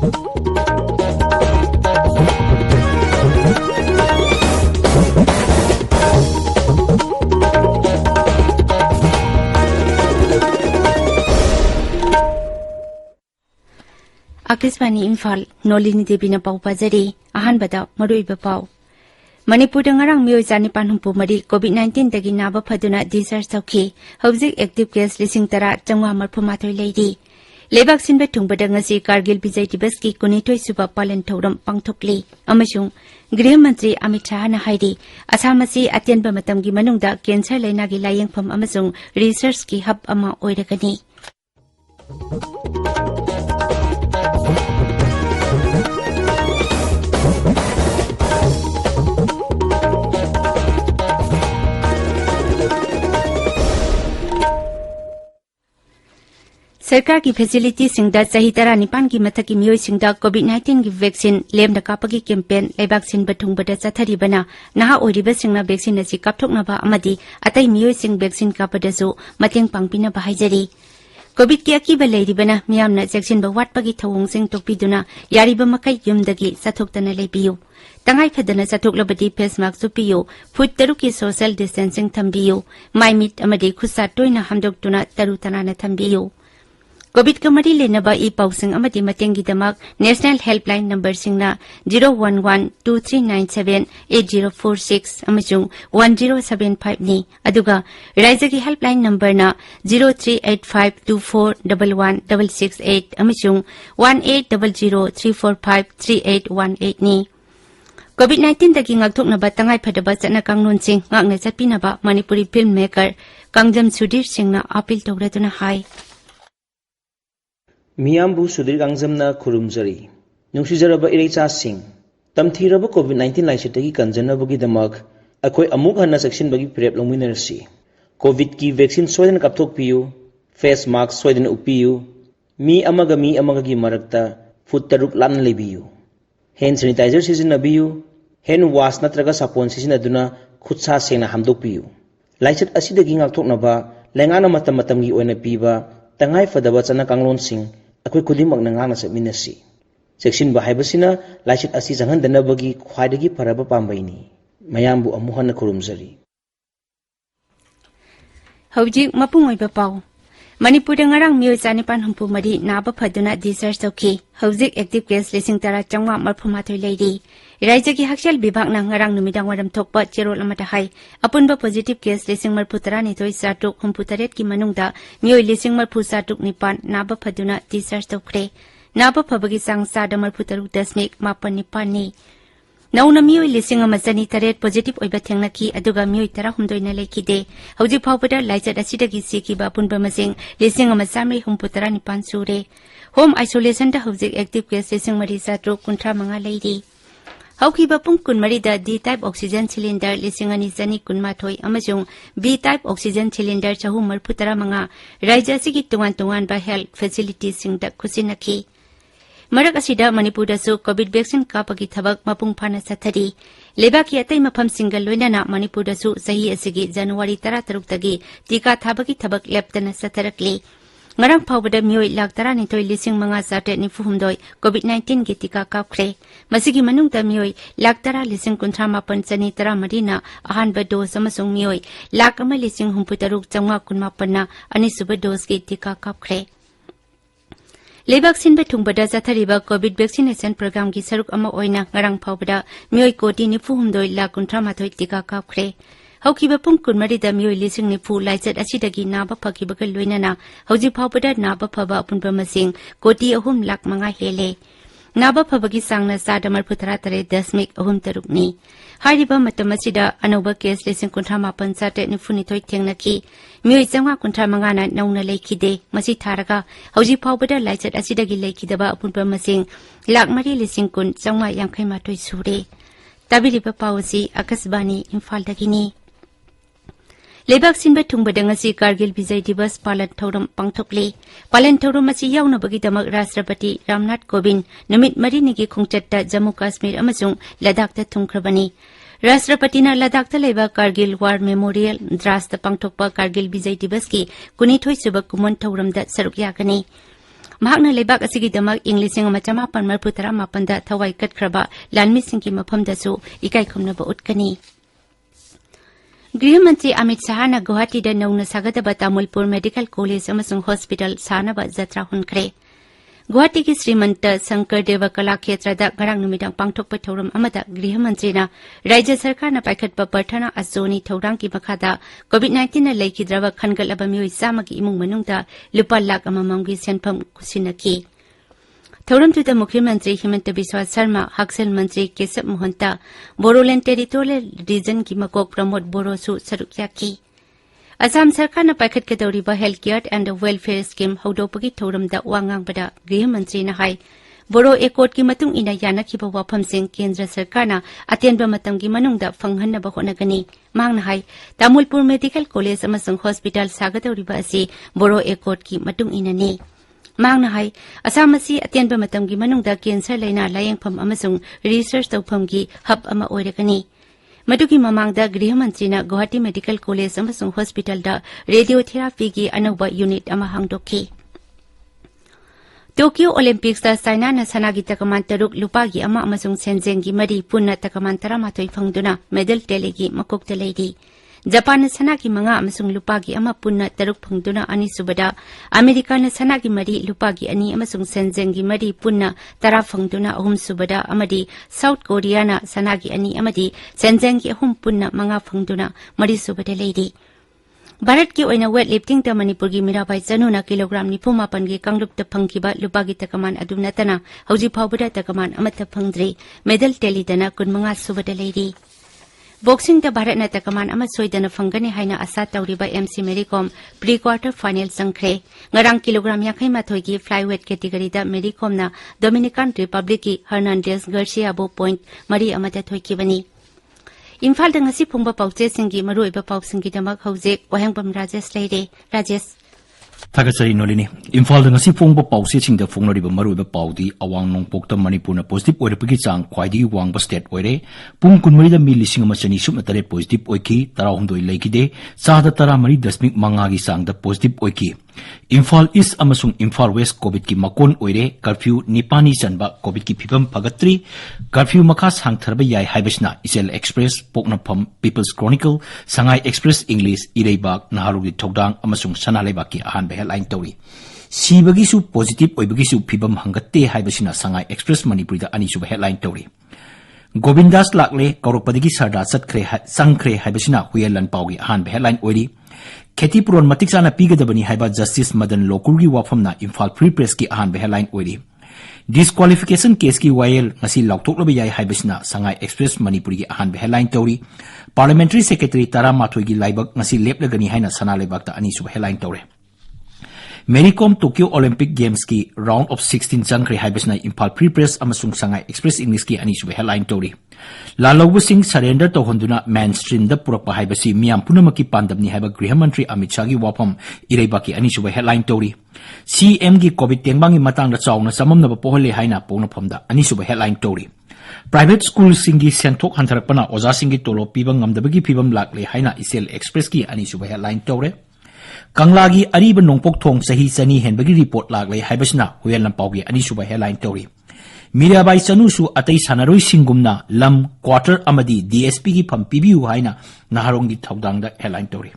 आकाशवाणी इम्फाल नोलिनी देवी न पाउ पाजरी अहानबदा मरुइबा पाउ मणिपुर ngarang मियोय 464 कोविड-19 दगी नाबा फदुना डिस्चार्ज तौखि हौजिक एक्टिव केस 10,938 लेरी लेबाक सिनबे थुंगबदा ngasi कारगिल विजय दिवस की 19 सुबा पालन थौरम पांगथोकली अमसुंग गृह मंत्री अमित शाह ना हाइरी असामसी अत्यंत मतमगी मनुंगदा कैंसर लैनागी लायेंगफम अमसुंग रिसर्च की हब अमा ओइरगनी सरकार की फैसिलिटी सिंगदा सही तरह निपान की मथक की मियोय सिंगदा कोविड-19 की वैक्सीन लेमदा कापगी कैंपेन लेबाक सिन बथुंगबदा चथरिबना नहा ओरिबा सिंगना वैक्सीन असि कापथोकनाबा अमदि अतै मियोय सिंग वैक्सीन कापदसु मतेंग पांगपिना बाहायजरी कोविड की अकीबा लेरिबना मियामना चेक्सिनबा वाटपगी थौंगसिंग तोकपिदुना यारिबा मकै युमदगी सथोक्तना लेबियु तंगाई फदना सथोकलबदी फेस मास्क सुपियो फुट 3 की सोशल डिस्टेंसिंग थंबियो माइमिट अमदि खुसा टोइना हमदोक्तुना तरु तनाना थंबियो कोविड का मरी लेनबा ई पाउसिंग अमदि मतेंगी दमक नेशनल हेल्पलाइन नंबर सिंगना 01123978046 अमसुंग 1075 नि अदुगा राज्य की हेल्पलाइन नंबर ना 0385241168 अमसुंग 180034538818 नि कोविड-19 दगी ngakthoknaba tangai phadaba chana kanglon sing ngakna chapinaba Manipuri film maker Kangjam Sudhir Singna appeal tawraduna hai मियामबु Sudhir गांगजमना खुरुमजरी नुसिजरबा इरेचा Singh तमथीरबा कोविड-19 लाइसितगी कंजनबगी दमक अखोय अमुक हन्ना सेक्शन बगी प्रेप लंगमिनरसी कोविड की वैक्सीन सोयदन कापथोकपियु फेस मास्क सोयदन उपियु मी अमगा मरक्ता फुट 3 लान लेबियु हैंड सैनिटाइजर सिजनबियु हैंड वाश नत्रगा सापोन सिजनदुना खुदसा सेना हमदोकपियु लाइसित असिदगी ngakthoknaba lengaना मतम मतमगी ओइना पीबा तंगाई फदबा चना कांगलोन सिंह अखोय खुदिमक नंगाना समिनसी सेक्शन बाहायबसिना लाइसित असि जंगहनदनबगी ख्वाइदगी फरबा पांबैनी मयामबु अमुहन खुरुमजरी हौजिक मपुंग ओइबा पाउ मणिपुर ngarang मियोय 464 नाबा फदुना discharge तौखि हौजिक active case 10,938 लेरी राज्य की हक्सल विभाग ngarang नुमिदांग वरम थोकपा चेरोल अमता हाई अपुनबा पॉजिटिव केस 10,938 की मनुंगदा मियोय 10,939 नाबा फदुना डिस्चार्ज तौखरे नाबा फबगी सांग 7.3 नौना मियोय 1,938 पॉजिटिव ओइबा थेंगनाखी अदुगा मियोय 12 लेखिदे हौजिक फावबदा लाइचत असिदगी सिकिबा पुनबा मसिंग 1,939 सुरे होम आइसोलेशन दा हौजिक एक्टिव केस 1,935 लेरी हौखिबा पुंग 12 दा डी टाइप ऑक्सीजन सिलिंडर 2,219 अमसुंग बी टाइप ऑक्सीजन सिलिंडर 335 राज्य असिगी तुंगान बा हेल्थ फैसिलिटीज सिंगदा खुसिनखी मरक असिदा मणिपुर दसु कोविड वैक्सीन कापगी थबक मपुंग फाना सथरी लेबाकी अतै मफम सिंगल लोइनाना मणिपुर दसु सही असिगी जनवरी 13 तगी टीका थाबगी थबक लेप्तना सथरकली ngarang phawbada miyoy 12,5,592 कोविड-19 की टीका कापख्रे मसिगी मनुंगदा मियोय 13,938 ना अहानबा डोज अमसुंग मियोय 1,63,919 ना अनिसुबा डोज की टीका कापख्रे लेबाक सिनबे थुंगबदा जाथरिबा कोविड वैक्सीनेशन प्रोग्राम की सरुक अमा ओइना ngarang phawbada मियोय 1,94,938 टीका कापख्रे हौखिबा पुंग 12 दा मियोय 1,000 लाइचत असिदगी नाबा फकिबगा लोइनाना हौजि फावबदा नाबा फबा अपुनबा मसिंग 3,05,00,000 हेले नाबा फबगी सांगना 7.33 नि हारिबा मतमसिदा अनोबा केस 1,938 थेंगनाखी मियोय 1,935 ना नौना लेखिदे मसि थारगा हौजि फावबदा लाइचत असिदगी लेखिदबा अपुनबा मसिंग 1,10,950 सुरे ताबिरिबा पावसी आकाशवाणी इम्फाल दगिनी लेबाक सिनबे थुंगबदंगसी कारगिल विजय दिवस पालन थौरम पांगथोकले पालन थौरम असि यावनबगीदमक राष्ट्रपति रामनाथ कोविंद नुमित मरिनिगी खोंगचत्ता जम्मू काश्मीर अमसुंग लद्दाखता थुंगख्रबनी राष्ट्रपतिना लद्दाखता लेबा कारगिल वार मेमोरियल द्रासता पांगथोकपा कारगिल विजय दिवस की 19 सुबह कुमन थौरमदा सरुक यागनी mahakna lebak asigidamak Inglising amachama marputara mapanda thawai katkraba lanmisingki mafamdasu ikai khumnaba utkani. गृह मंत्री अमित शाह ने गुवाहाटी नौना सागदबा तामुलपुर मेडिकल कॉलेज अमसुंग हॉस्पिटल सानबा जत्रा हुनखरे गुवाहाटी की श्रीमंत शंकर देव कला क्षेत्र गरांग नुमिदांग पांगथोकपा थौरम अमदा गृह मंत्रीना राज्य सरकार न पाइखटपा बर्थना अजोनी थौरांग की मखादा कोविड-19 न लेखिद्रबा खनगलबा मियोय चामगी इमुंग मनुंगदा लुपा लाख अममंगी सेनफम खुसिनकी थौरमतुद मुख्यमंत्री हिमंत बिस्वा शर्मा हक्सल मंत्री केशव मोहंता बोरोलैंड टेरिटोरियल रीजन की मकोक प्रमोद बोरोसु सरुक याकी असम सरकार न पाइखटकदौरिबा health care and welfare scheme हौदोपगी थौरमदा वांगांगबदा गृह मंत्री न हाई बोरो एकॉर्ड की मतुंग इना यानखिबा वाफमसिंग केंद्र सरकार न अतेनबा मतंगी मनुंगदा फंगहन्नबा होनगनी मांगना हाई तामुलपुर मेडिकल कॉलेज अमसुंग हॉस्पिटल सागदौरिबा असि बोरो एकॉर्ड की मतुंग इनानी मांगना हाई असम असि अतेनबा मतंगी मनुंगदा कैंसर लाइना लायंगफम अमसुंग रिसर्च तौफमगी हब अमा ओइरगनी मदुगी ममांगदा गृह मंत्रीना गुवाहाटी मेडिकल कॉलेज अमसुंग हॉस्पिटल दा रेडियोथेरापी की अनौबा यूनिट अमा हांगदोखी टोक्यो ओलंपिक्स दा चाइना न सनागी तकमान तरुक लुपागी अमा अमसुंग सेंजेंगी मरी पुन्ना तकमान 13 फंगदुना मेडल टेलेगी मकोकता लेदी जापान सना की मंगा अमसुंग लुपागी अमा पुन्ना तरुक फंगदुना अनि सुबदा अमेरिका न सना की मरी लुपागी अनि अमसुंग सेंजेंगी मरी पुन्ना 13 फंगदुना अहुम सुबदा अमदी साउथ कोरिया न सना की अनि अमदी सेंजेंगी अहुम पुन्ना मंगा फंगदुना मरी सुबदा लेदी भारत की ओइना वेट लिफ्टिंग ता मणिपुर की मीराबाई चनुना किलोग्राम 94 की कांगलुप फंगीबा लुपागी तकमान अदुनतना हौजी फावबदा तकमान अमत फंगद्रे मेडल टेलीदना 15 सुबदा लेदी बॉक्सिंग दा भारत न तकमान अमा सोइदना फंगने हाइना आशा तौरिबा MC Mary Kom pre quarter final संख्रे ngarang किलोग्राम 58 की फ्लाईवेट कैटेगरी दा मेरीकॉम ना डोमिनिकन रिपब्लिक की हर्नांडेस गार्सिया बो पॉइंट मरी अमदा थोइकिबनी इम्फाल दा ngasi phungba pauche singi maruiba pausingi damak hauze wahengbam rajesh leire rajesh Thakachari Nolini Imphal ngasi phongba pause chingda phongnariba maruiba paudi awang nongpokta Manipurna positive oirapagi chang khwaidi wangba state oire pung kunmari da mi lising ama chani sum tare positive oiki 16 leikide chada 13 manga gi sang da positive oiki Imphal East amasung Imphal West COVID ki makon oire curfew nipani chanba COVID ki phibam phagatri curfew makha sangtharba yai haibasna Isel Express Poknapham People's Chronicle Sangai Express English Ireibak Naharugi Thogdang amasung Sanaleba ki ahan headline tori sibagi su positive oibagi su phibam hangatte haibasina Sangai Express Manipuri da ani su headline tori Govindas lakle kauropadagi sarda satkre sangkre haibasina huyelan paugi ahan headline oiri खेती पुरोन मतिक चाना पीगदबनी हाइबा justice Madan लोकुरगी वाफमना Imphal free press की अहान हेडलाइन ओइरी डिस्क्वालिफिकेशन केस की वायल ngasi लाउथोकलब याय हाइबसना संगाई एक्सप्रेस मणिपुरी की अहान हेडलाइन तौरी पार्लियामेंट्री सेक्रेटरी तारा माथोई की लाइबक ngasi लेपलगनी हाइना सना लेबकता अनि सुब हेडलाइन तौरे मेरीकॉम टोक्यो ओलंपिक गेम्स की राउंड ऑफ 16 चंक्रे हाइबसना इम्फाल फ्री प्रेस अमसुंग संगाई एक्सप्रेस इंग्लिश की अनि सुब हेडलाइन तौरी लालौब सिंह सरेंडर तौहंदुना मेन स्ट्रीम द पुरकपा हाइबसी मियाम पुनमकी पांदबनी हाइबा गृह मंत्री अमित शाह की वाफम इरेबाकी अनिसुब हेडलाइन तौरी सीएम की कोविड तेंगबांगी मतांगदा चावना सममनब पोहले हाइना पोनफमदा अनिसुब हेडलाइन तौरी प्राइवेट स्कूल सिंगी सेंथोक हंथरपना ओजा सिंगी तोलो पीबं ngमदबगी फिबम लाकले हाइना इसेल एक्सप्रेस की अनिसुब हेडलाइन तौरे कंगलागी अरीब नोंपोक थोंग सही चनी हेनबगी रिपोर्ट लाकले हाइबसना हुयलन पाउगी अनिसुब हेडलाइन तौरी मीराबाई चनुसु अतई सानरोई सिंगुमना लम क्वार्टर अमदी डीएसपी की फम पीबीयू हाइना नहारोंगी थौदांगदा हेडलाइन तौरी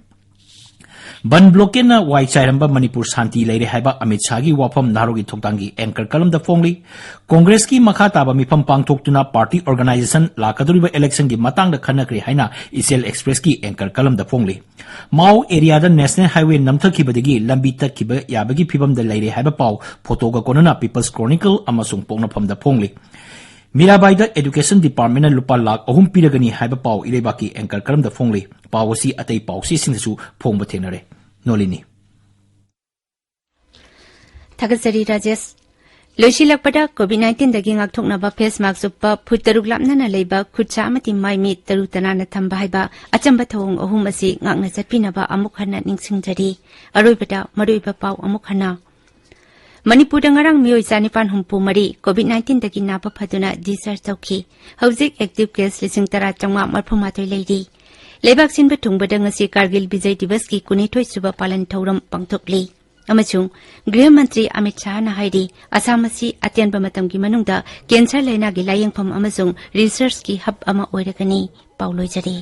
बन ब्लॉकेना वाई चाइरंबा मणिपुर शांति लेरे हाइबा अमित शाह की वाफम नहारोंगी थौदांगी एंकर कलम द फोंगली कांग्रेस की मखा ताबा मिफम पांगथोक्तुना पार्टी ऑर्गेनाइजेशन लाकदुरिबा इलेक्शन की मतंगदा खनकरे हाइना इसेल एक्सप्रेस की एंकर कलम द फोंगली माउ एरिया द नेशनल हाईवे नमथखिबदगी लंबी तखिबा याबगी फिबम द लेरे हाइबा पाउ फोटोगा कोनना पीपल्स क्रॉनिकल अमसुंग पोंगनफम द फोंगली मीराबाई द एजुकेशन डिपार्टमेंट लुपा लाख अहुम पिरगनी हाइबा पाउ इरेबाकी एंकर कलम द फोंगली पावसी अतई पाउसी सिंगसु फोंगब थेनरे नोलिनी थगसरी राजेश लोइसिलकपदा कोविड-19 दगी ngakthoknaba face mask suppa phut taruk lapnana leiba khutcha amati mai mi tarutana na thamba haiba achamba thawong ahum asi ngakna chatpinaba amuk hana ningsingjari aroibada maruiba pau amuk hana Manipur da ngarang mioi chanipan humpu mari COVID-19 dagi napa phaduna discharge tawki hauzik active case lising tara changma marphuma toi leidi lebak sin ba thungbada ngasi Kargil Vijay Divas ki 19 suba palan thauram pangthokli अमचुंग गृह मंत्री अमित शाह ना हाइदी असम असी अत्यंत मतम की मनुंगदा cancer लाइना की लायंगफम अमचुंग research की हब अमा ओइरगनी पाउलोइजरी।